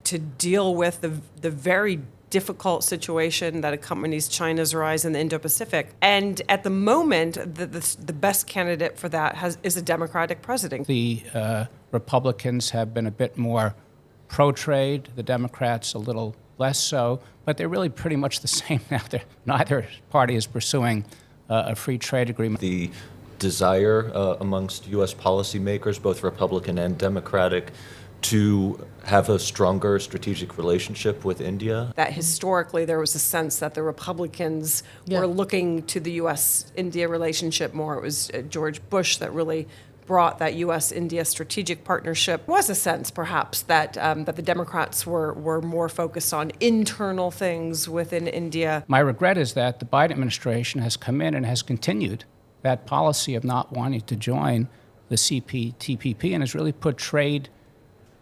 to deal with the very difficult situation that accompanies China's rise in the Indo-Pacific. And at the moment, the best candidate for that is a Democratic president. The Republicans have been a bit more pro-trade, the Democrats a little less so, but they're really pretty much the same now. Neither party is pursuing a free trade agreement. The desire amongst U.S. policymakers, both Republican and Democratic, to have a stronger strategic relationship with India. That historically there was a sense that the Republicans were looking to the U.S.-India relationship more. It was George Bush that really brought that U.S.-India strategic partnership. There was a sense, perhaps, that the Democrats were more focused on internal things within India. My regret is that the Biden administration has come in and has continued that policy of not wanting to join the CPTPP and has really put trade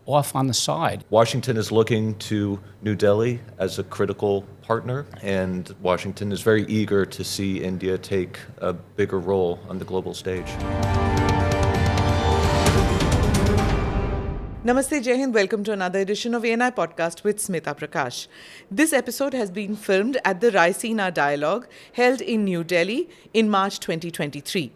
off on the side. Washington is looking to New Delhi as a critical partner, and Washington is very eager to see India take a bigger role on the global stage. Namaste, Jai Hind. Welcome to another edition of ANI Podcast with Smita Prakash. This episode has been filmed at the Raisina Dialogue, held in New Delhi in March 2023.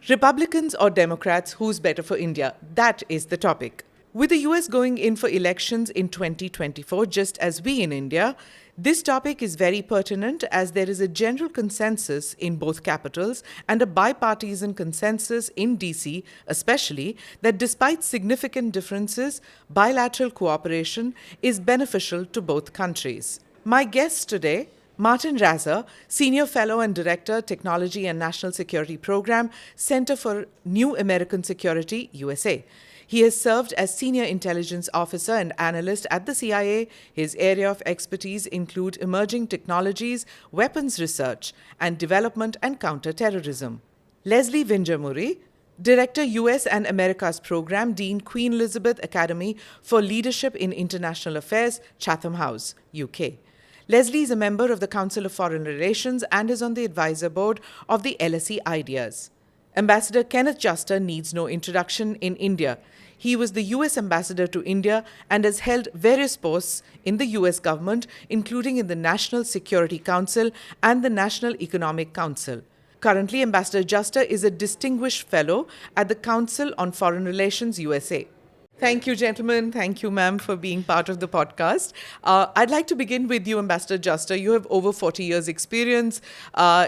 Republicans or Democrats, who's better for India? That is the topic. With the US going in for elections in 2024, just as we in India, this topic is very pertinent as there is a general consensus in both capitals and a bipartisan consensus in DC, especially, that despite significant differences, bilateral cooperation is beneficial to both countries. My guests today, Martijn Rasser, Senior Fellow and Director, Technology and National Security Program, Center for New American Security, USA. He has served as Senior Intelligence Officer and Analyst at the CIA. His area of expertise include emerging technologies, weapons research, and development and counter-terrorism. Leslie Vinjamuri, Director, US and Americas Program, Dean, Queen Elizabeth Academy for Leadership in International Affairs, Chatham House, UK. Leslie is a member of the Council of Foreign Relations and is on the advisor board of the LSE Ideas. Ambassador Kenneth Juster needs no introduction in India. He was the US Ambassador to India and has held various posts in the US government, including in the National Security Council and the National Economic Council. Currently, Ambassador Juster is a distinguished fellow at the Council on Foreign Relations, USA. Thank you, gentlemen. Thank you, ma'am, for being part of the podcast. I'd like to begin with you, Ambassador Juster. You have over 40 years' experience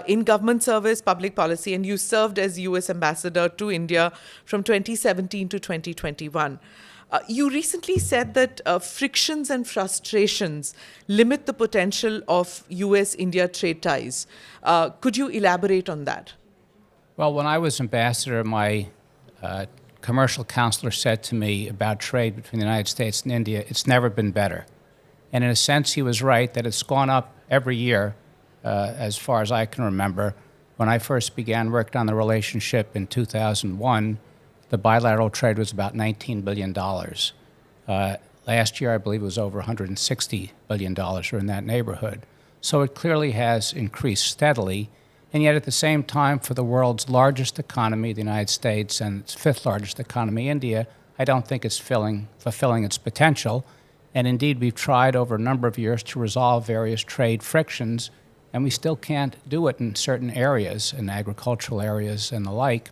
in government service, public policy, and you served as US Ambassador to India from 2017 to 2021. You recently said that frictions and frustrations limit the potential of US-India trade ties. Could you elaborate on that? Well, when I was ambassador, my commercial counselor said to me about trade between the United States and India, it's never been better. And in a sense, he was right that it's gone up every year, as far as I can remember. When I first began working on the relationship in 2001, the bilateral trade was about $19 billion. Last year, I believe it was over $160 billion, or in that neighborhood. So it clearly has increased steadily. And yet at the same time, for the world's largest economy, the United States, and its fifth largest economy, India, I don't think it's fulfilling its potential. And indeed, we've tried over a number of years to resolve various trade frictions, and we still can't do it in certain areas, in agricultural areas and the like.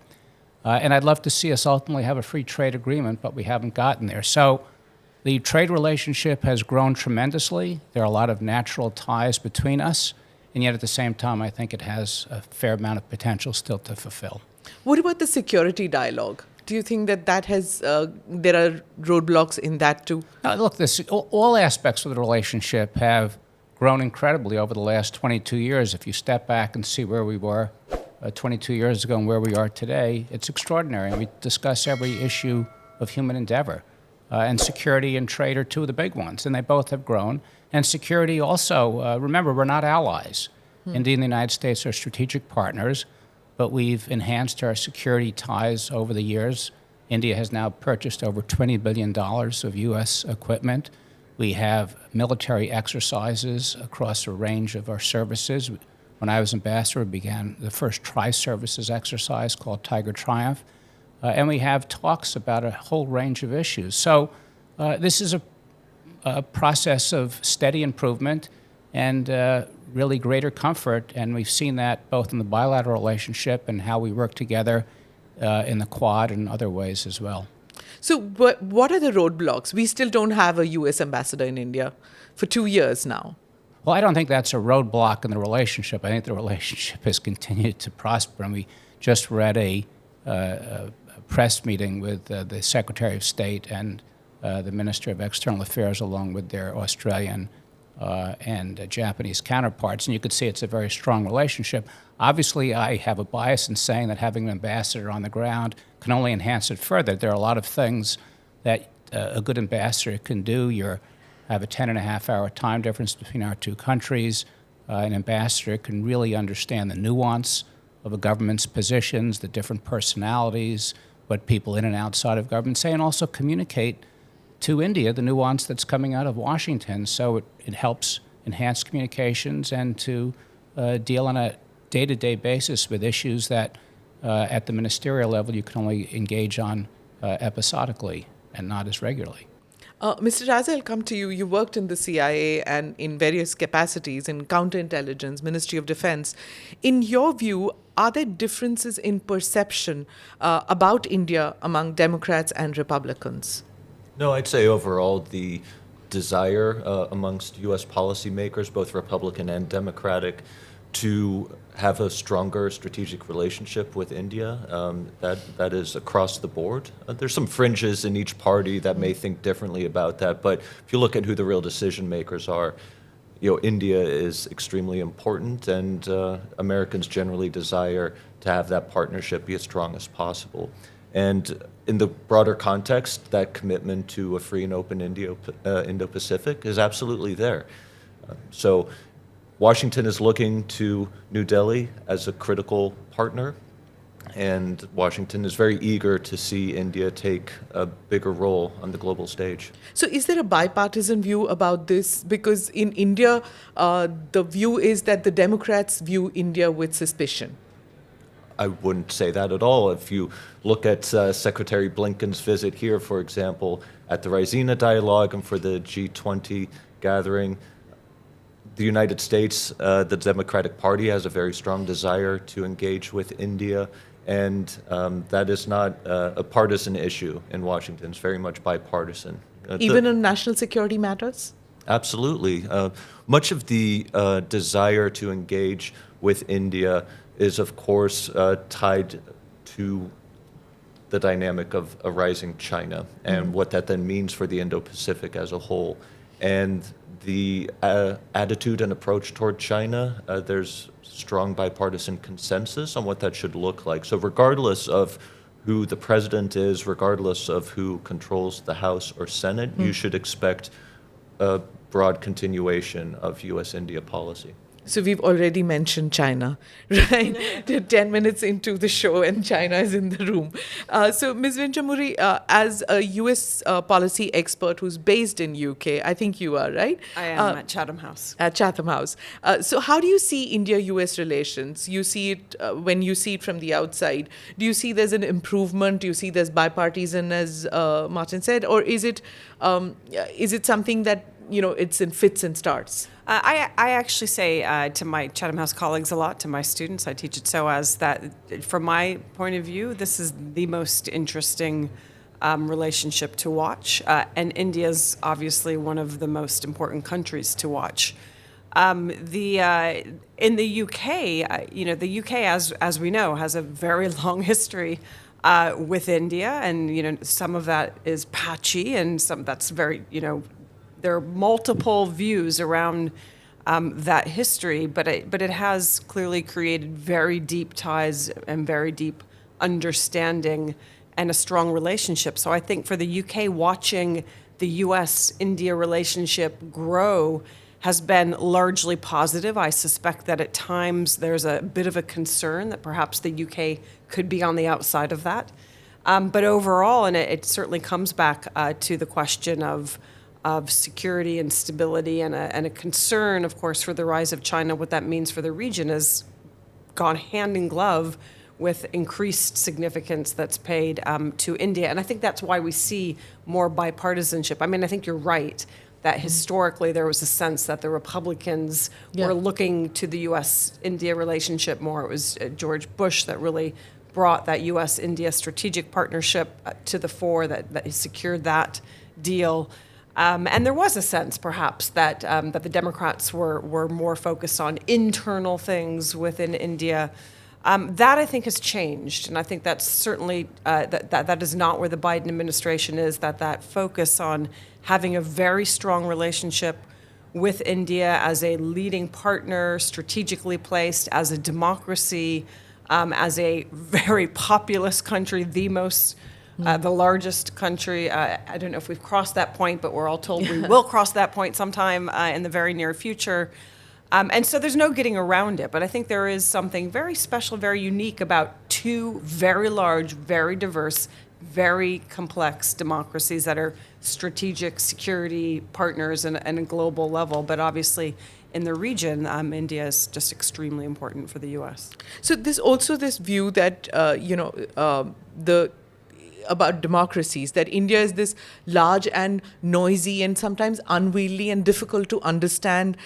And I'd love to see us ultimately have a free trade agreement, but we haven't gotten there. So the trade relationship has grown tremendously. There are a lot of natural ties between us. And yet at the same time, I think it has a fair amount of potential still to fulfill. What about the security dialogue? Do you think that has, there are roadblocks in that too? Look, all aspects of the relationship have grown incredibly over the last 22 years. If you step back and see where we were 22 years ago and where we are today, it's extraordinary. And we discuss every issue of human endeavor. And security and trade are two of the big ones, and they both have grown. And security also, remember, we're not allies. India and the United States are strategic partners, but we've enhanced our security ties over the years. India has now purchased over $20 billion of U.S. equipment. We have military exercises across a range of our services. When I was ambassador, we began the first tri-services exercise called Tiger Triumph. And we have talks about a whole range of issues. So this is a a process of steady improvement and really greater comfort. And we've seen that both in the bilateral relationship and how we work together in the Quad and other ways as well. So what are the roadblocks? We still don't have a U.S. ambassador in India for 2 years now. Well, I don't think that's a roadblock in the relationship. I think the relationship has continued to prosper. And we just were at a press meeting with the Secretary of State and the Minister of External Affairs, along with their Australian and Japanese counterparts. And you could see it's a very strong relationship. Obviously, I have a bias in saying that having an ambassador on the ground can only enhance it further. There are a lot of things that a good ambassador can do. You have a 10.5-hour time difference between our two countries. An ambassador can really understand the nuance of a government's positions, the different personalities, what people in and outside of government say, and also communicate to India the nuance that's coming out of Washington. So it helps enhance communications and to deal on a day-to-day basis with issues that at the ministerial level you can only engage on episodically and not as regularly. Mr. Rasser, I'll come to you. You worked in the CIA and in various capacities in counterintelligence, Ministry of Defense. In your view, are there differences in perception about India among Democrats and Republicans? No, I'd say overall the desire amongst U.S. policymakers, both Republican and Democratic, to have a stronger strategic relationship with India. That is across the board. There's some fringes in each party that may think differently about that, but if you look at who the real decision makers are, India is extremely important, and Americans generally desire to have that partnership be as strong as possible. And in the broader context, that commitment to a free and open Indo-Pacific is absolutely there. So Washington is looking to New Delhi as a critical partner, and Washington is very eager to see India take a bigger role on the global stage. So is there a bipartisan view about this? Because in India, the view is that the Democrats view India with suspicion. I wouldn't say that at all. If you look at Secretary Blinken's visit here, for example, at the Raisina Dialogue and for the G20 gathering, the United States, the Democratic Party has a very strong desire to engage with India, and that is not a partisan issue in Washington. It's very much bipartisan. Even on national security matters? Absolutely. Much of the desire to engage with India is, of course, tied to the dynamic of a rising China and what that then means for the Indo-Pacific as a whole. And the attitude and approach toward China, there's strong bipartisan consensus on what that should look like. So regardless of who the president is, regardless of who controls the House or Senate, you should expect a broad continuation of U.S.-India policy. So we've already mentioned China, right? 10 minutes into the show and China is in the room. So Ms. Vinjamuri, as a US policy expert who's based in UK, I think you are, right? I am at Chatham House. At Chatham House. So how do you see India-US relations? You see it when you see it from the outside. Do you see there's an improvement? Do you see there's bipartisan, as Martin said? Or is it something that, it's in fits and starts? I actually say to my Chatham House colleagues a lot, to my students, I teach it so as that, from my point of view, this is the most interesting relationship to watch. And India's obviously one of the most important countries to watch. In the UK, the UK, as we know, has a very long history with India, and some of that is patchy, and some that's very there are multiple views around that history, but it has clearly created very deep ties and very deep understanding and a strong relationship. So I think for the UK, watching the US-India relationship grow has been largely positive. I suspect that at times there's a bit of a concern that perhaps the UK could be on the outside of that. But overall, and it certainly comes back to the question of security and stability, and a concern, of course, for the rise of China, what that means for the region has gone hand in glove with increased significance that's paid to India. And I think that's why we see more bipartisanship. I mean, I think you're right that historically there was a sense that the Republicans Yeah. were looking to the U.S.-India relationship more. It was George Bush that really brought that U.S.-India strategic partnership to the fore, that secured that deal. And there was a sense, perhaps, that the Democrats were more focused on internal things within India. That, I think, has changed, and I think that's certainly that is not where the Biden administration is. That focus on having a very strong relationship with India as a leading partner, strategically placed, as a democracy, as a very populous country, the largest country. I don't know if we've crossed that point, but we're all told we will cross that point sometime in the very near future. And so there's no getting around it. But I think there is something very special, very unique about two very large, very diverse, very complex democracies that are strategic security partners and a global level. But obviously, in the region, India is just extremely important for the U.S. So there's also this view that about democracies, that India is this large and noisy and sometimes unwieldy and difficult to understand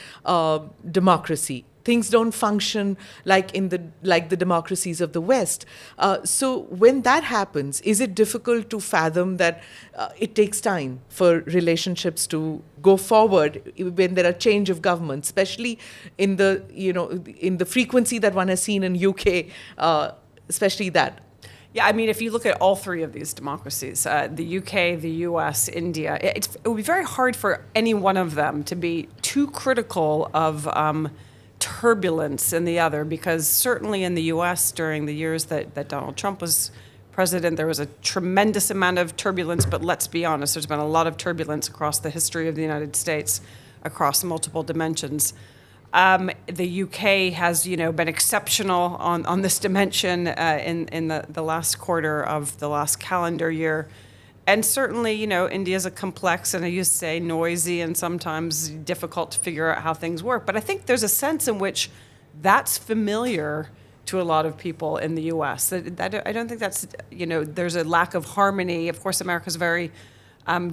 democracy. Things don't function like the democracies of the West. So when that happens, is it difficult to fathom that it takes time for relationships to go forward when there are change of government, especially in the frequency that one has seen in UK, especially that? Yeah, I mean, if you look at all three of these democracies, the UK, the US, India, it would be very hard for any one of them to be too critical of turbulence in the other, because certainly in the US during the years that Donald Trump was president, there was a tremendous amount of turbulence, but let's be honest, there's been a lot of turbulence across the history of the United States across multiple dimensions. The UK has, been exceptional on this dimension in the last quarter of the last calendar year. And certainly, India is a complex and I used to say noisy and sometimes difficult to figure out how things work. But I think there's a sense in which that's familiar to a lot of people in the U.S. I don't think that's, there's a lack of harmony. Of course, America's very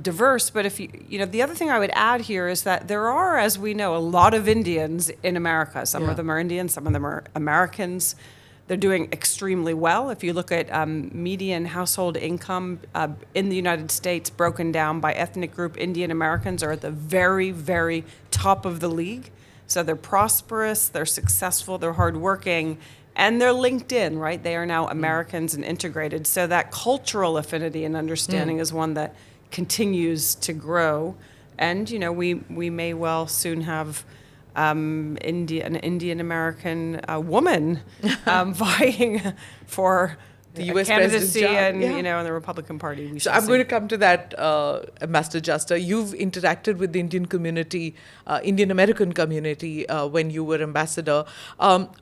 diverse, but if the other thing I would add here is that there are, as we know, a lot of Indians in America. Some of them are Indians, some of them are Americans. They're doing extremely well. If you look at median household income in the United States broken down by ethnic group, Indian Americans are at the very, very top of the league. So they're prosperous, they're successful, they're hardworking, and they're linked in, right? They are now Americans and integrated. So that cultural affinity and understanding is one that continues to grow, and we may well soon have an Indian American woman vying for the US candidacy and in the Republican Party. So I'm going to come to that, Ambassador Juster. You've interacted with the Indian community, Indian American community when you were ambassador.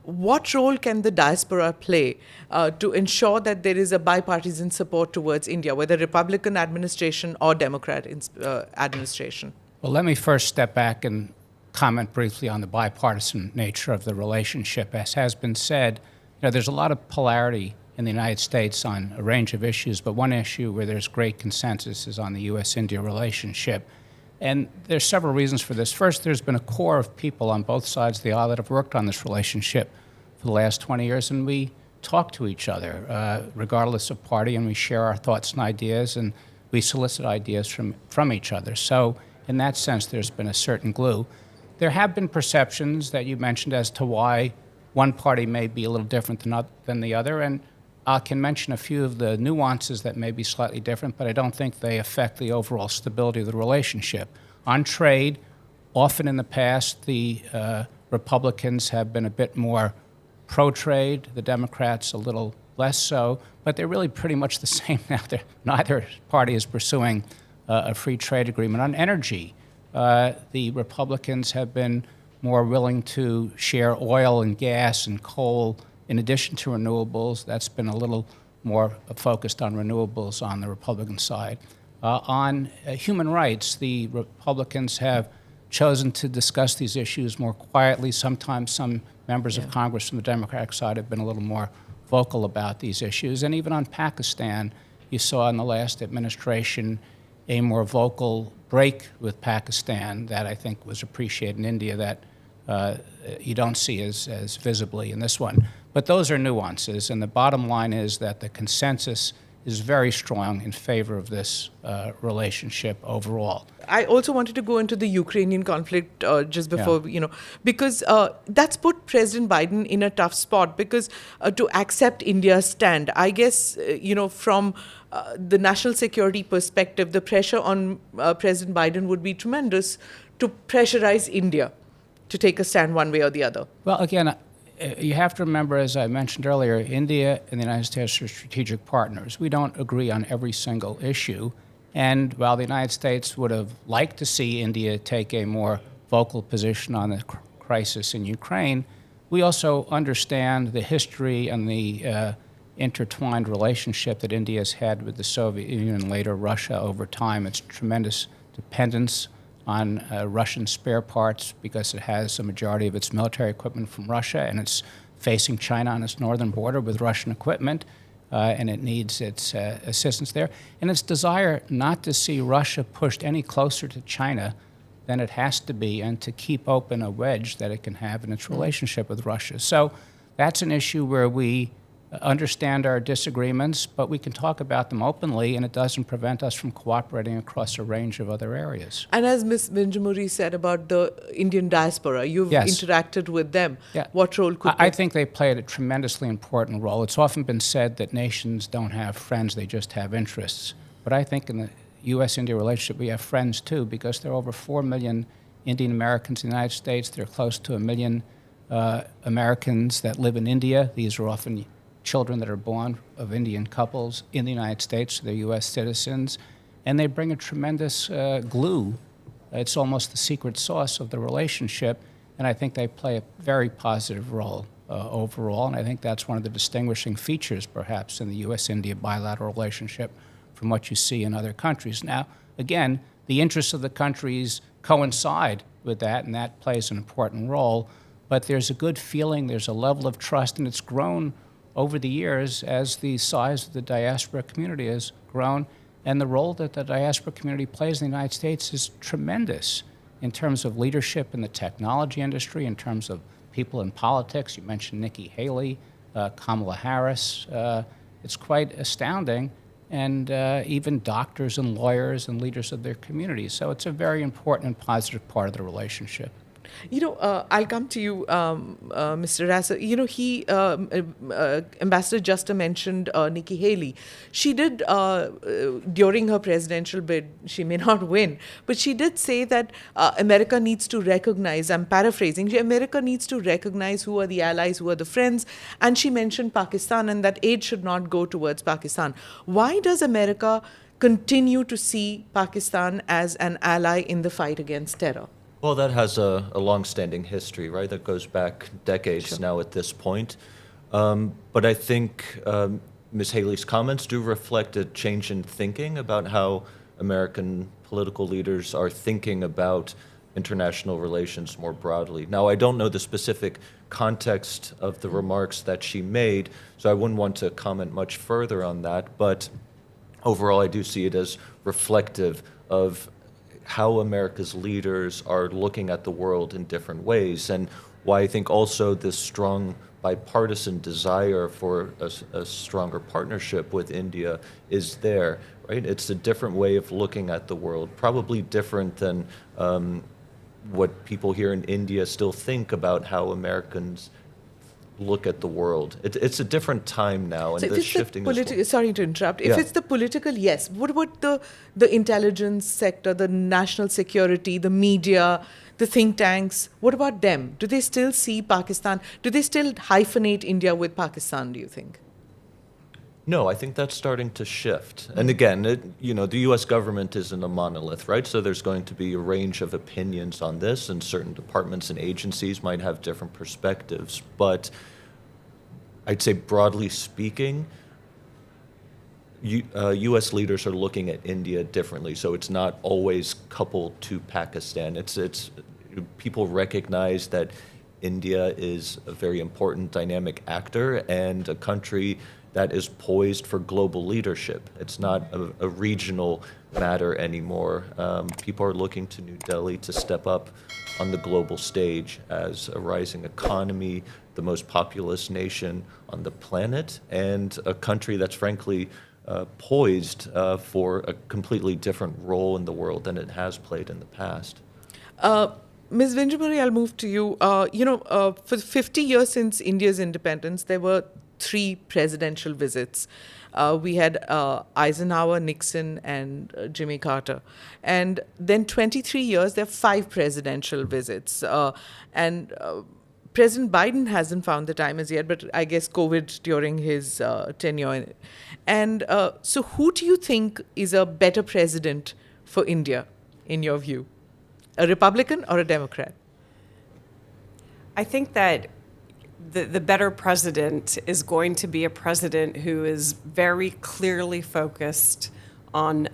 What role can the diaspora play to ensure that there is a bipartisan support towards India, whether Republican administration or Democrat administration? Well, let me first step back and comment briefly on the bipartisan nature of the relationship. As has been said, there's a lot of polarity in the United States on a range of issues, but one issue where there's great consensus is on the U.S.-India relationship. And there's several reasons for this. First, there's been a core of people on both sides of the aisle that have worked on this relationship for the last 20 years, and we talk to each other, regardless of party, and we share our thoughts and ideas, and we solicit ideas from each other. So in that sense, there's been a certain glue. There have been perceptions that you mentioned as to why one party may be a little different than the other, and I can mention a few of the nuances that may be slightly different, but I don't think they affect the overall stability of the relationship. On trade, often in the past, the Republicans have been a bit more pro-trade, the Democrats a little less so, but they're really pretty much the same now. Neither party is pursuing a free trade agreement. On energy, the Republicans have been more willing to share oil and gas and coal in addition to renewables. That's been a little more focused on renewables on the Republican side. On human rights, the Republicans have chosen to discuss these issues more quietly. Sometimes some members of Congress from the Democratic side have been a little more vocal about these issues. And even on Pakistan, you saw in the last administration a more vocal, break with Pakistan that I think was appreciated in India that you don't see as visibly in this one. But those are nuances, and the bottom line is that the consensus is very strong in favor of this relationship overall. I also wanted to go into the Ukrainian conflict just before, because that's put President Biden in a tough spot because to accept India's stand, I guess, from the national security perspective, the pressure on President Biden would be tremendous to pressurize India to take a stand one way or the other. Well, again, you have to remember, as I mentioned earlier, India and the United States are strategic partners. We don't agree on every single issue. And while the United States would have liked to see India take a more vocal position on the crisis in Ukraine, we also understand the history and the intertwined relationship that India has had with the Soviet Union and later Russia over time. Its tremendous dependence on Russian spare parts because it has a majority of its military equipment from Russia, and it's facing China on its northern border with Russian equipment, and it needs its assistance there. And its desire not to see Russia pushed any closer to China than it has to be, and to keep open a wedge that it can have in its relationship with Russia. So that's an issue where we understand our disagreements, but we can talk about them openly, and it doesn't prevent us from cooperating across a range of other areas. And as Ms. Vinjamuri said about the Indian diaspora, you've interacted with them. Yeah. What role could I think they played a tremendously important role. It's often been said that nations don't have friends, they just have interests. But I think in the U.S.-India relationship, we have friends too, because there are over 4 million Indian Americans in the United States. There are close to 1 million Americans that live in India. These are often children that are born of Indian couples in the United States, they're U.S. citizens, and they bring a tremendous glue. It's almost the secret sauce of the relationship, and I think they play a very positive role overall, and I think that's one of the distinguishing features, perhaps, in the U.S.-India bilateral relationship from what you see in other countries. Now, again, the interests of the countries coincide with that, and that plays an important role, but there's a good feeling, there's a level of trust, and it's grown over the years as the size of the diaspora community has grown, and the role that the diaspora community plays in the United States is tremendous in terms of leadership in the technology industry, in terms of people in politics. You mentioned Nikki Haley, Kamala Harris. It's quite astounding, and even doctors and lawyers and leaders of their communities. So it's a very important and positive part of the relationship. I'll come to you, Mr. Rasser. Ambassador Juster mentioned Nikki Haley. She did, during her presidential bid, she may not win, but she did say that America needs to recognize, I'm paraphrasing, America needs to recognize who are the allies, who are the friends, and she mentioned Pakistan and that aid should not go towards Pakistan. Why does America continue to see Pakistan as an ally in the fight against terror? Well, that has a long-standing history, right? That goes back decades now at this point. But I think Ms. Haley's comments do reflect a change in thinking about how American political leaders are thinking about international relations more broadly. Now, I don't know the specific context of the remarks that she made, so I wouldn't want to comment much further on that. But overall, I do see it as reflective of how America's leaders are looking at the world in different ways, and why I think also this strong bipartisan desire for a stronger partnership with India is there, right? It's a different way of looking at the world, probably different than what people here in India still think about how Americans look at the world. It's a different time now, and so the shifting is... Sorry to interrupt. If it's the political, yes. What about the intelligence sector, the national security, the media, the think tanks? What about them? Do they still see Pakistan? Do they still hyphenate India with Pakistan, do you think? No, I think that's starting to shift. And again, the U.S. government isn't a monolith, right? So there's going to be a range of opinions on this, and certain departments and agencies might have different perspectives. But I'd say, broadly speaking, U.S. leaders are looking at India differently. So it's not always coupled to Pakistan. It's people recognize that India is a very important dynamic actor and a country that is poised for global leadership. It's not a regional matter anymore. People are looking to New Delhi to step up on the global stage as a rising economy, the most populous nation on the planet, and a country that's frankly poised for a completely different role in the world than it has played in the past. Ms. Vinjamuri, I'll move to you. For 50 years since India's independence, there were 3 presidential visits. We had Eisenhower, Nixon, and Jimmy Carter. And then 23 years, there are 5 presidential visits. President Biden hasn't found the time as yet, but I guess COVID during his tenure. And so who do you think is a better president for India, in your view? A Republican or a Democrat? I think that the better president is going to be a president who is very clearly focused on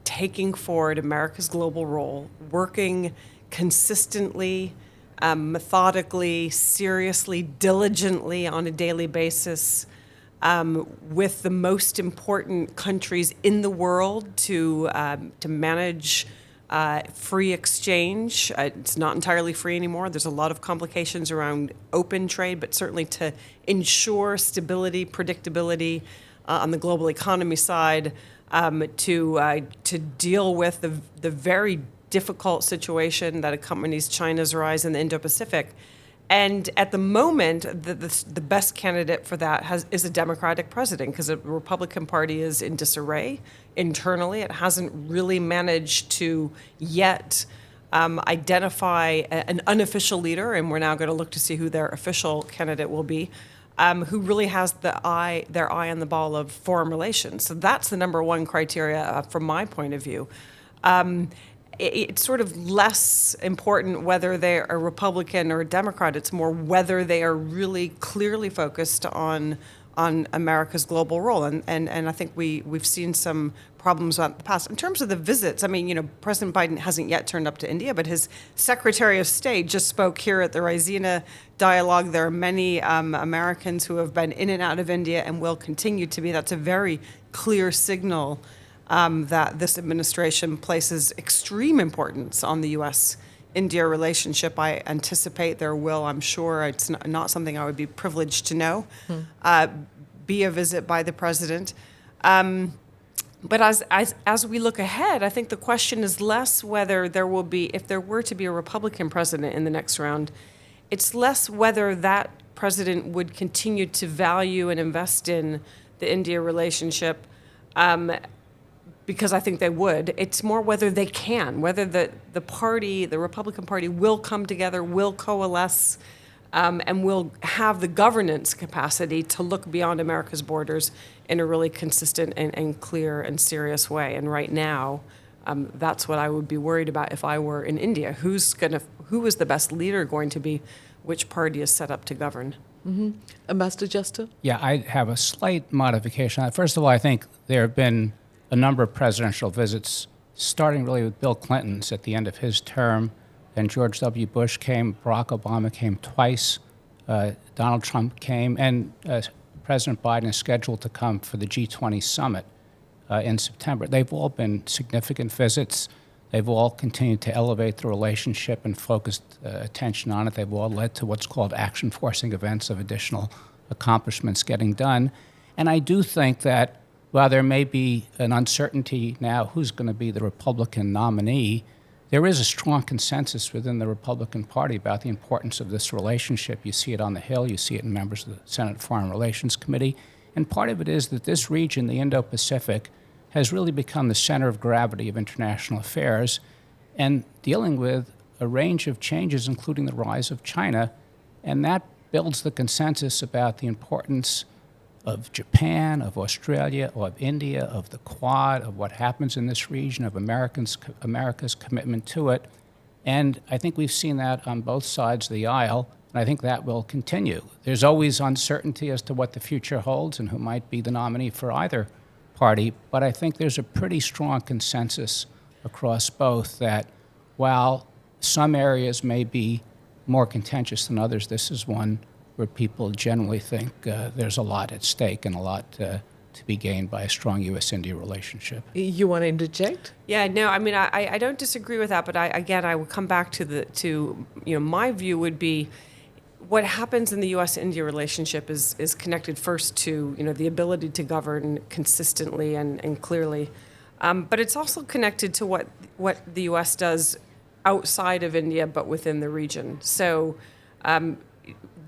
taking forward America's global role, working consistently, methodically, seriously, diligently on a daily basis with the most important countries in the world to manage free exchange. It's not entirely free anymore. There's a lot of complications around open trade, but certainly to ensure stability, predictability on the global economy side, to deal with the very difficult situation that accompanies China's rise in the Indo-Pacific. And at the moment, the best candidate for that is a Democratic president, because the Republican Party is in disarray internally. It hasn't really managed to yet identify an unofficial leader, and we're now going to look to see who their official candidate will be, who really has their eye on the ball of foreign relations. So that's the number one criteria from my point of view. It's sort of less important whether they're a Republican or a Democrat. It's more whether they are really clearly focused on America's global role. And I think we've seen some problems in the past. In terms of the visits, I mean, President Biden hasn't yet turned up to India, but his Secretary of State just spoke here at the Raisina Dialogue. There are many Americans who have been in and out of India and will continue to be. That's a very clear signal that this administration places extreme importance on the U.S.-India relationship. I anticipate there will, I'm sure, it's not something I would be privileged to know, be a visit by the president. But as we look ahead, I think the question is less whether there will be, if there were to be a Republican president in the next round, it's less whether that president would continue to value and invest in the India relationship, because I think they would. It's more whether they can, whether the Republican Party will come together, will coalesce, and will have the governance capacity to look beyond America's borders in a really consistent and clear and serious way. And right now, that's what I would be worried about if I were in India. Who is the best leader going to be? Which party is set up to govern? Mm-hmm. Ambassador Juster? Yeah, I have a slight modification. First of all, I think there have been a number of presidential visits, starting really with Bill Clinton's at the end of his term. Then George W. Bush came, Barack Obama came twice, Donald Trump came, and President Biden is scheduled to come for the G20 summit in September. They've all been significant visits. They've all continued to elevate the relationship and focused attention on it. They've all led to what's called action-forcing events of additional accomplishments getting done. And I do think that while there may be an uncertainty now who's going to be the Republican nominee, there is a strong consensus within the Republican Party about the importance of this relationship. You see it on the Hill, you see it in members of the Senate Foreign Relations Committee, and part of it is that this region, the Indo-Pacific, has really become the center of gravity of international affairs and dealing with a range of changes, including the rise of China, and that builds the consensus about the importance of Japan, of Australia, of India, of the Quad, of what happens in this region, of America's commitment to it. And I think we've seen that on both sides of the aisle, and I think that will continue. There's always uncertainty as to what the future holds and who might be the nominee for either party, but I think there's a pretty strong consensus across both that while some areas may be more contentious than others, this is one where people generally think there's a lot at stake and a lot to be gained by a strong U.S.-India relationship. You want to interject? Yeah, no, I mean, I don't disagree with that, but I would come back to my view would be what happens in the U.S.-India relationship is connected first to, the ability to govern consistently and clearly. But it's also connected to what the U.S. does outside of India, but within the region. So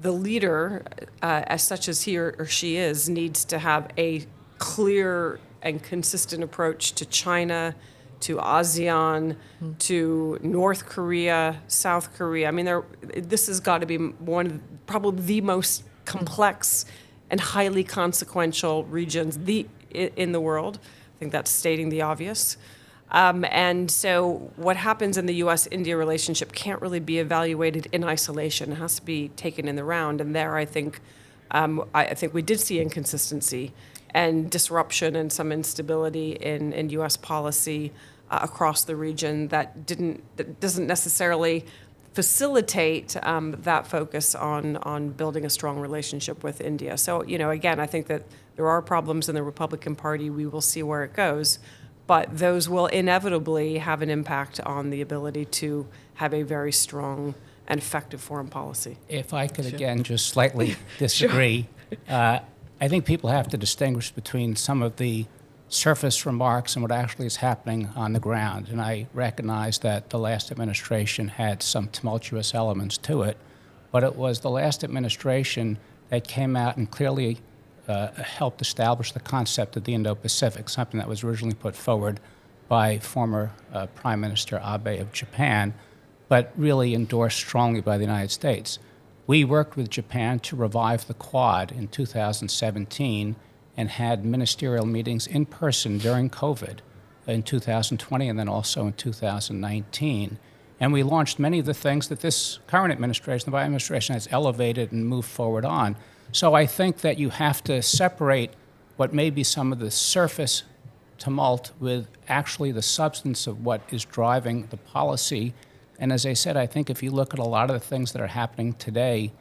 the leader, as such as he or she is, needs to have a clear and consistent approach to China, to ASEAN, to North Korea, South Korea. I mean, this has got to be one of probably the most complex and highly consequential regions in the world. I think that's stating the obvious. And so what happens in the U.S.-India relationship can't really be evaluated in isolation. It has to be taken in the round. And there, I think we did see inconsistency and disruption and some instability in U.S. policy across the region that doesn't necessarily facilitate that focus on building a strong relationship with India. So, again, I think that there are problems in the Republican Party. We will see where it goes. But those will inevitably have an impact on the ability to have a very strong and effective foreign policy. If I could, again, just slightly disagree, I think people have to distinguish between some of the surface remarks and what actually is happening on the ground. And I recognize that the last administration had some tumultuous elements to it, but it was the last administration that came out and clearly helped establish the concept of the Indo-Pacific, something that was originally put forward by former Prime Minister Abe of Japan, but really endorsed strongly by the United States. We worked with Japan to revive the Quad in 2017 and had ministerial meetings in person during COVID in 2020 and then also in 2019. And we launched many of the things that this current administration, the Biden administration, has elevated and moved forward on. So I think that you have to separate what may be some of the surface tumult with actually the substance of what is driving the policy. And as I said, I think if you look at a lot of the things that are happening today,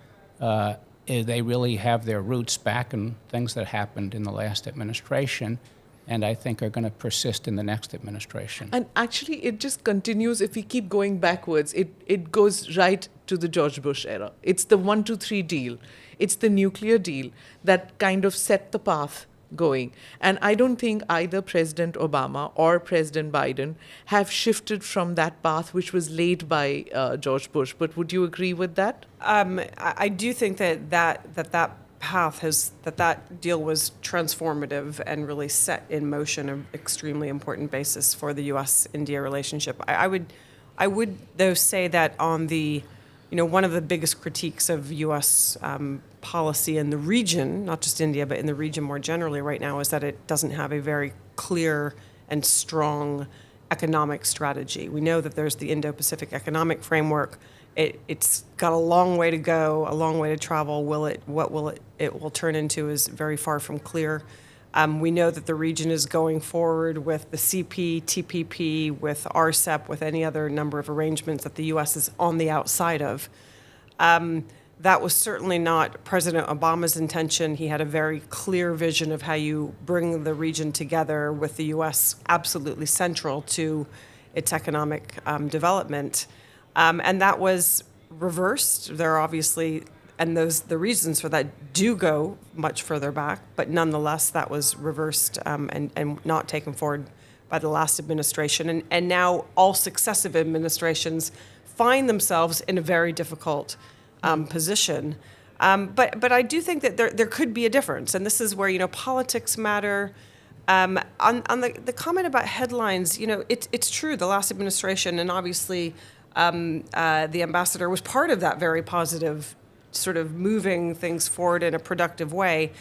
they really have their roots back in things that happened in the last administration, and I think are going to persist in the next administration. And actually, it just continues. If we keep going backwards, it goes right to the George Bush era. It's the 1-2-3 deal. It's the nuclear deal that kind of set the path going. And I don't think either President Obama or President Biden have shifted from that path which was laid by George Bush. But would you agree with that? I do think that path that deal was transformative and really set in motion an extremely important basis for the U.S.-India relationship. I would though say that on the, one of the biggest critiques of U.S. Policy in the region, not just India, but in the region more generally right now, is that it doesn't have a very clear and strong economic strategy. We know that there's the Indo-Pacific Economic Framework. It's got a long way to go, a long way to travel. What it will turn into is very far from clear. We know that the region is going forward with the CP, TPP, with RCEP, with any other number of arrangements that the U.S. is on the outside of. That was certainly not President Obama's intention. He had a very clear vision of how you bring the region together, with the U.S. absolutely central to its economic development. And that was reversed. There are obviously, and the reasons for that do go much further back, but nonetheless, that was reversed and not taken forward by the last administration. And now all successive administrations find themselves in a very difficult position. But I do think that there could be a difference, and this is where, politics matter. On the comment about headlines, it's true, the last administration, and obviously the ambassador was part of that very positive sort of moving things forward in a productive way.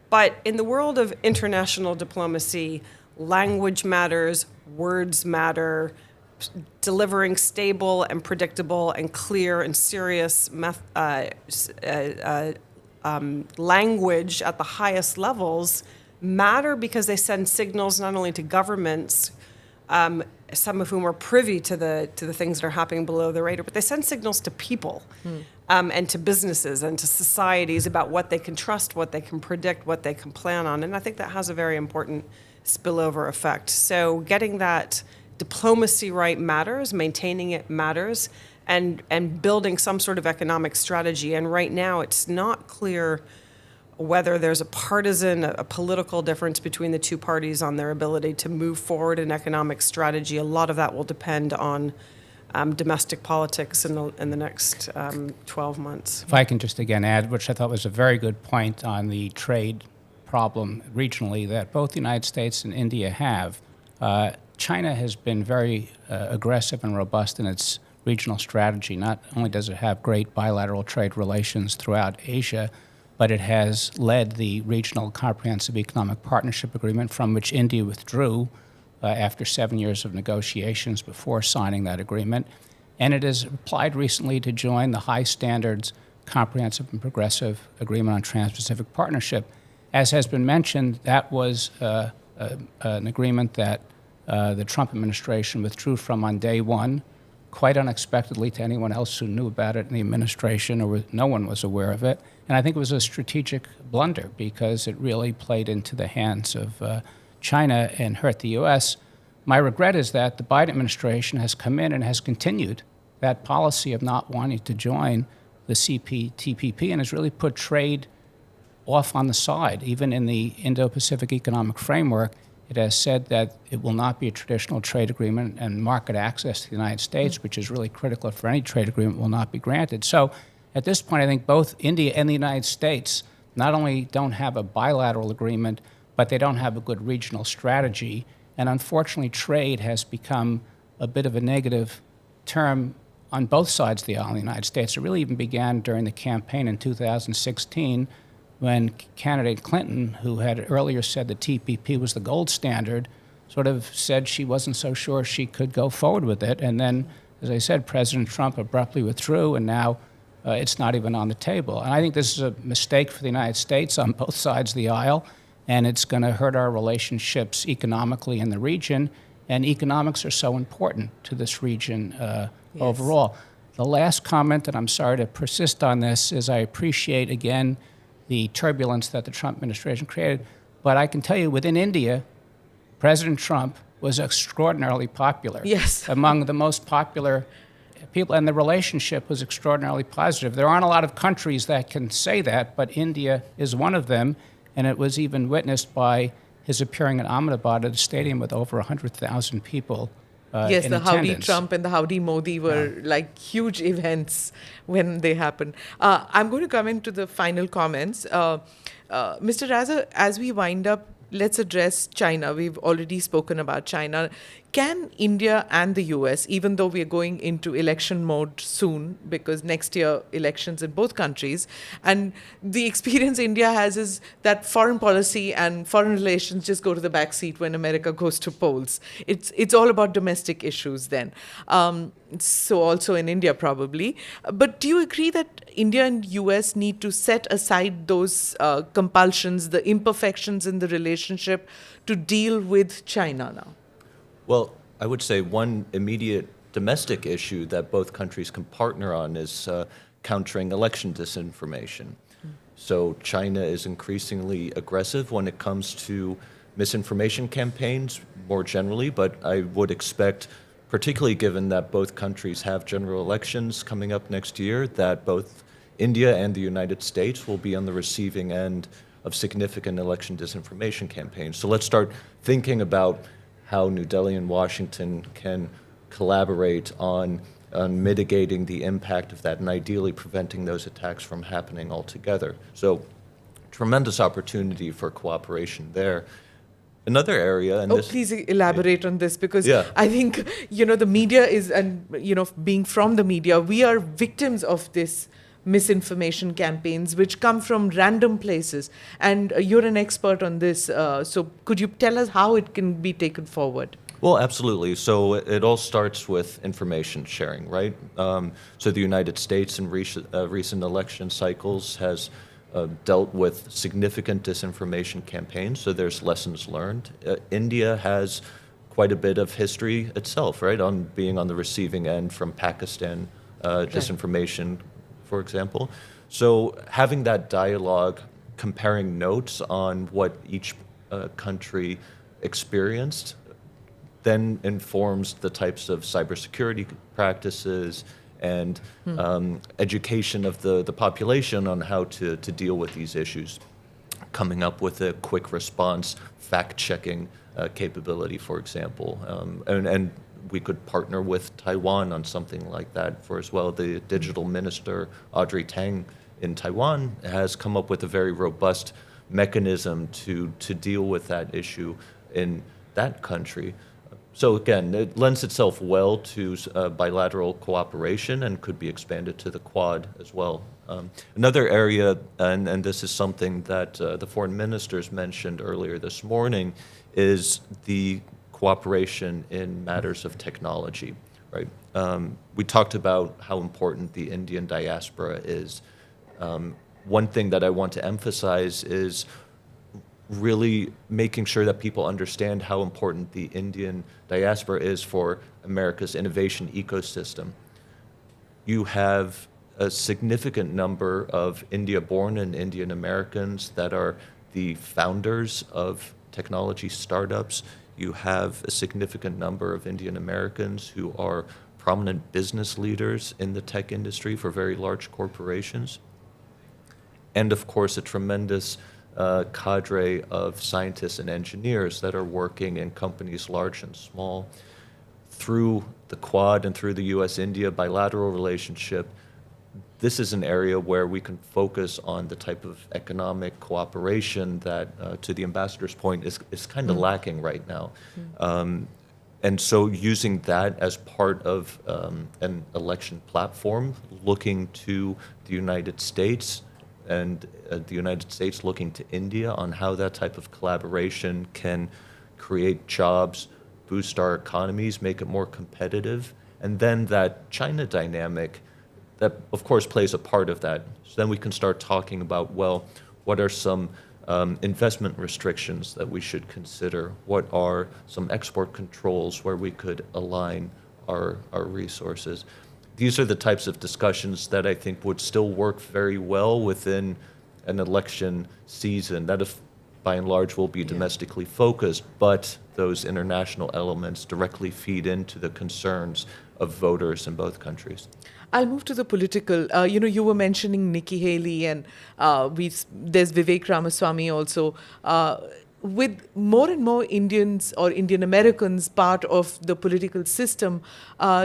But in the world of international diplomacy, language matters, words matter. Delivering stable and predictable and clear and serious language at the highest levels matter, because they send signals not only to governments some of whom are privy to the things that are happening below the radar, but they send signals to people and to businesses and to societies about what they can trust, what they can predict, what they can plan on. And I think that has a very important spillover effect. So getting that diplomacy right matters, maintaining it matters, and building some sort of economic strategy. And right now it's not clear whether there's a partisan, a political difference between the two parties on their ability to move forward an economic strategy. A lot of that will depend on domestic politics in the next 12 months. If I can just again add, which I thought was a very good point on the trade problem regionally that both the United States and India have. China has been very aggressive and robust in its regional strategy. Not only does it have great bilateral trade relations throughout Asia, but it has led the Regional Comprehensive Economic Partnership Agreement, from which India withdrew after 7 years of negotiations before signing that agreement. And it has applied recently to join the High Standards Comprehensive and Progressive Agreement on Trans-Pacific Partnership. As has been mentioned, that was an agreement that the Trump administration withdrew from on day one, quite unexpectedly to anyone else who knew about it in the administration, or no one was aware of it. And I think it was a strategic blunder because it really played into the hands of China and hurt the U.S. My regret is that the Biden administration has come in and has continued that policy of not wanting to join the CPTPP and has really put trade off on the side. Even in the Indo-Pacific Economic Framework, it has said that it will not be a traditional trade agreement, and market access to the United States, which is really critical for any trade agreement, will not be granted. So at this point, I think both India and the United States not only don't have a bilateral agreement, but they don't have a good regional strategy. And unfortunately, trade has become a bit of a negative term on both sides of the aisle in the United States. It really even began during the campaign in 2016 when candidate Clinton, who had earlier said the TPP was the gold standard, sort of said she wasn't so sure she could go forward with it. And then, as I said, President Trump abruptly withdrew, and now it's not even on the table. And I think this is a mistake for the United States on both sides of the aisle, and it's going to hurt our relationships economically in the region. And economics are so important to this region overall. The last comment, and I'm sorry to persist on this, is I appreciate, again, the turbulence that the Trump administration created. But I can tell you, within India, President Trump was extraordinarily popular. Yes. Among the most popular people, and the relationship was extraordinarily positive. There aren't a lot of countries that can say that, but India is one of them, and it was even witnessed by his appearing in Ahmedabad at a stadium with over 100,000 people yes, in the Howdy attendance. Trump and the Howdy Modi were like huge events when they happened. I'm going to come into the final comments. Mr. Rasser, as we wind up, let's address China. We've already spoken about China. Can India and the US, even though we are going into election mode soon, because next year elections in both countries, and the experience India has is that foreign policy and foreign relations just go to the back seat when America goes to polls. It's all about domestic issues then. So also in India probably. But do you agree that India and US need to set aside those compulsions, the imperfections in the relationship to deal with China now? Well, I would say one immediate domestic issue that both countries can partner on is countering election disinformation. So China is increasingly aggressive when it comes to misinformation campaigns more generally, but I would expect, particularly given that both countries have general elections coming up next year, that both India and the United States will be on the receiving end of significant election disinformation campaigns. So let's start thinking about how New Delhi and Washington can collaborate on mitigating the impact of that and ideally preventing those attacks from happening altogether. So tremendous opportunity for cooperation there. Another area, and please elaborate on this, because Yeah. I think, the media is, and, being from the media, we are victims of this misinformation campaigns which come from random places. And you're an expert on this. So could you tell us how it can be taken forward? Well, absolutely. So it all starts with information sharing, right? So the United States in recent election cycles has dealt with significant disinformation campaigns, so there's lessons learned. India has quite a bit of history itself, right, on being on the receiving end from Pakistan disinformation, for example. So having that dialogue, comparing notes on what each country experienced, then informs the types of cybersecurity practices and education of the population on how to deal with these issues. Coming up with a quick response, fact-checking capability, for example. And we could partner with Taiwan on something like that for as well. The digital minister, Audrey Tang, in Taiwan has come up with a very robust mechanism to deal with that issue in that country. So again, it lends itself well to bilateral cooperation and could be expanded to the Quad as well. Another area, and this is something that the foreign ministers mentioned earlier this morning, is the cooperation in matters of technology, right? We talked about how important the Indian diaspora is. One thing that I want to emphasize is really making sure that people understand how important the Indian diaspora is for America's innovation ecosystem. You have a significant number of India-born and Indian Americans that are the founders of technology startups. You have a significant number of Indian Americans who are prominent business leaders in the tech industry for very large corporations. And of course, a tremendous cadre of scientists and engineers that are working in companies large and small. Through the Quad and through the U.S.-India bilateral relationship, this is an area where we can focus on the type of economic cooperation that, to the ambassador's point, is kind of lacking right now. And so using that as part of an election platform, looking to the United States and the United States looking to India on how that type of collaboration can create jobs, boost our economies, make it more competitive. And then that China dynamic, that of course plays a part of that. So then we can start talking about, well, what are some investment restrictions that we should consider? What are some export controls where we could align our resources? These are the types of discussions that I think would still work very well within an election season that, if by and large, will be domestically focused, but those international elements directly feed into the concerns of voters in both countries. I'll move to the political. You were mentioning Nikki Haley, and there's Vivek Ramaswamy also. With more and more Indians or Indian Americans part of the political system,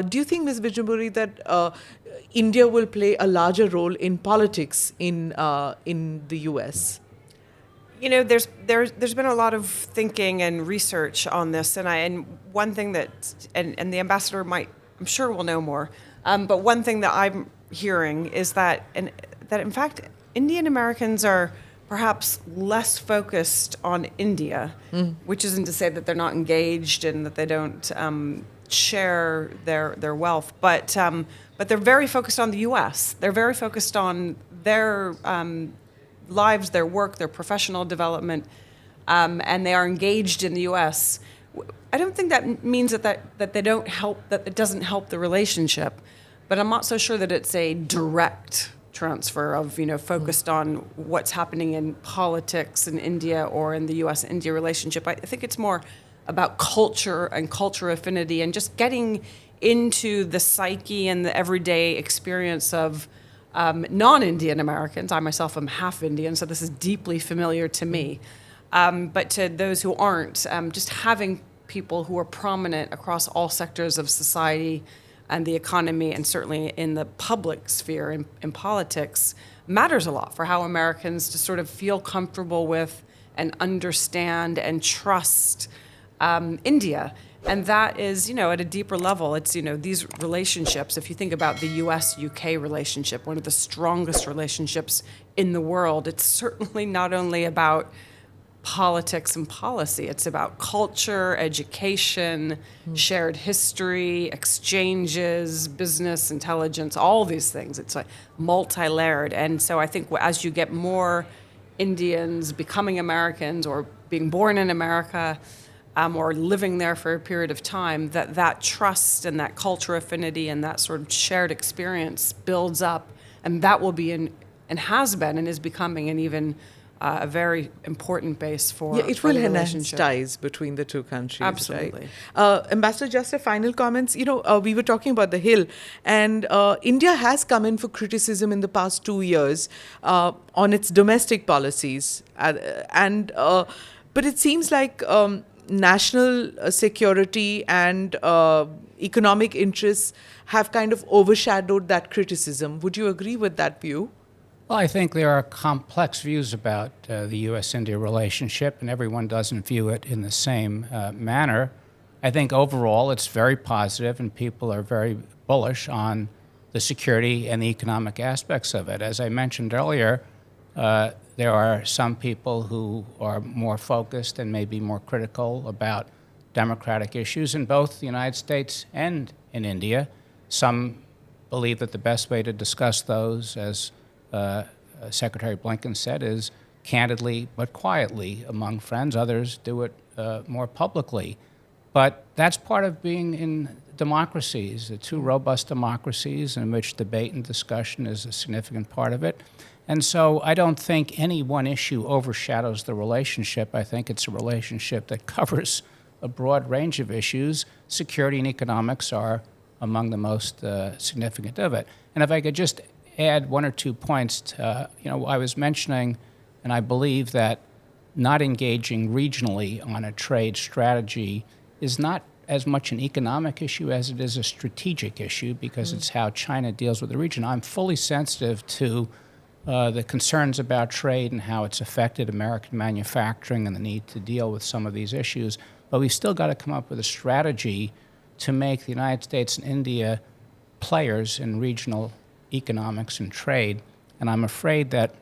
do you think, Ms. Vinjamuri, that India will play a larger role in politics in the U.S.? You know, there's been a lot of thinking and research on this, and one thing that and the ambassador I'm sure will know more, but one thing that I'm hearing is that in fact Indian Americans are perhaps less focused on India, which isn't to say that they're not engaged and that they don't share their wealth, but they're very focused on the U.S. They're very focused on their lives, their work, their professional development, and they are engaged in the U.S. I don't think that means that they don't help, that it doesn't help the relationship, but I'm not so sure that it's a direct transfer of, focused on what's happening in politics in India or in the U.S.-India relationship. I think it's more about culture and culture affinity and just getting into the psyche and the everyday experience of non-Indian Americans. I myself am half Indian, so this is deeply familiar to me. But to those who aren't, just having people who are prominent across all sectors of society and the economy, and certainly in the public sphere in politics, matters a lot for how Americans to sort of feel comfortable with and understand and trust India. And that is, at a deeper level, it's, these relationships, if you think about the US-UK relationship, one of the strongest relationships in the world, it's certainly not only about politics and policy. It's about culture, education, shared history, exchanges, business, intelligence, all these things. It's like multi-layered. And so I think as you get more Indians becoming Americans or being born in America, or living there for a period of time, that trust and that culture affinity and that sort of shared experience builds up, and that will be and has been and is becoming an even a very important base for it for will the enhance relationship. ties between the two countries. Absolutely. Right? Ambassador, just a final comments. We were talking about the Hill, and India has come in for criticism in the past 2 years on its domestic policies, but it seems like national security and economic interests have kind of overshadowed that criticism. Would you agree with that view? Well, I think there are complex views about the U.S.-India relationship, and everyone doesn't view it in the same manner. I think overall it's very positive, and people are very bullish on the security and the economic aspects of it. As I mentioned earlier, there are some people who are more focused and maybe more critical about democratic issues in both the United States and in India. Some believe that the best way to discuss those, as Secretary Blinken said, is candidly but quietly among friends. Others do it more publicly. But that's part of being in democracies, the two robust democracies in which debate and discussion is a significant part of it. And so I don't think any one issue overshadows the relationship. I think it's a relationship that covers a broad range of issues. Security and economics are among the most significant of it. And if I could just add 1 or 2 points. I was mentioning, and I believe that not engaging regionally on a trade strategy is not as much an economic issue as it is a strategic issue, because it's how China deals with the region. I'm fully sensitive to the concerns about trade and how it's affected American manufacturing and the need to deal with some of these issues. But we've still got to come up with a strategy to make the United States and India players in regional economics and trade. And I'm afraid that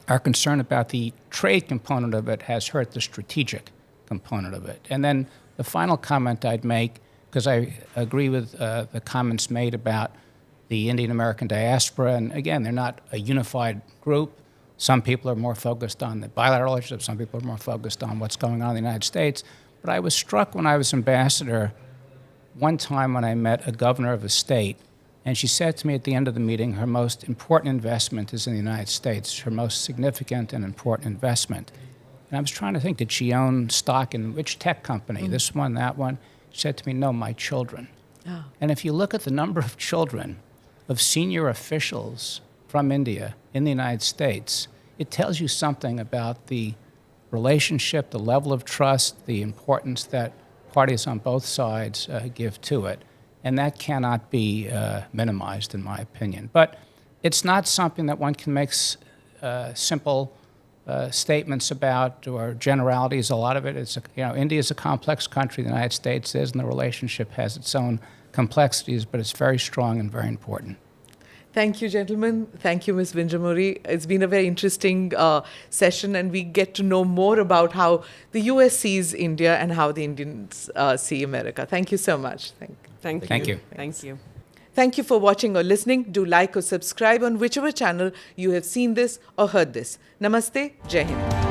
our concern about the trade component of it has hurt the strategic component of it. And then the final comment I'd make, because I agree with the comments made about the Indian American diaspora, and again, they're not a unified group. Some people are more focused on the bilateral relationship, some people are more focused on what's going on in the United States. But I was struck when I was ambassador one time when I met a governor of a state, and she said to me at the end of the meeting, her most important investment is in the United States, her most significant and important investment. And I was trying to think, did she own stock in which tech company, this one, that one? She said to me, no, my children. Oh. And if you look at the number of children of senior officials from India in the United States, it tells you something about the relationship, the level of trust, the importance that parties on both sides give to it. And that cannot be minimized, in my opinion. But it's not something that one can make simple statements about or generalities. A lot of it is, India is a complex country, the United States is, and the relationship has its own complexities, but it's very strong and very important. Thank you, gentlemen. Thank you, Ms. Vinjamuri. It's been a very interesting session, and we get to know more about how the U.S. sees India and how the Indians see America. Thank you so much. Thank you. Thank you. Thank you for watching or listening. Do like or subscribe on whichever channel you have seen this or heard this. Namaste. Jai Hind.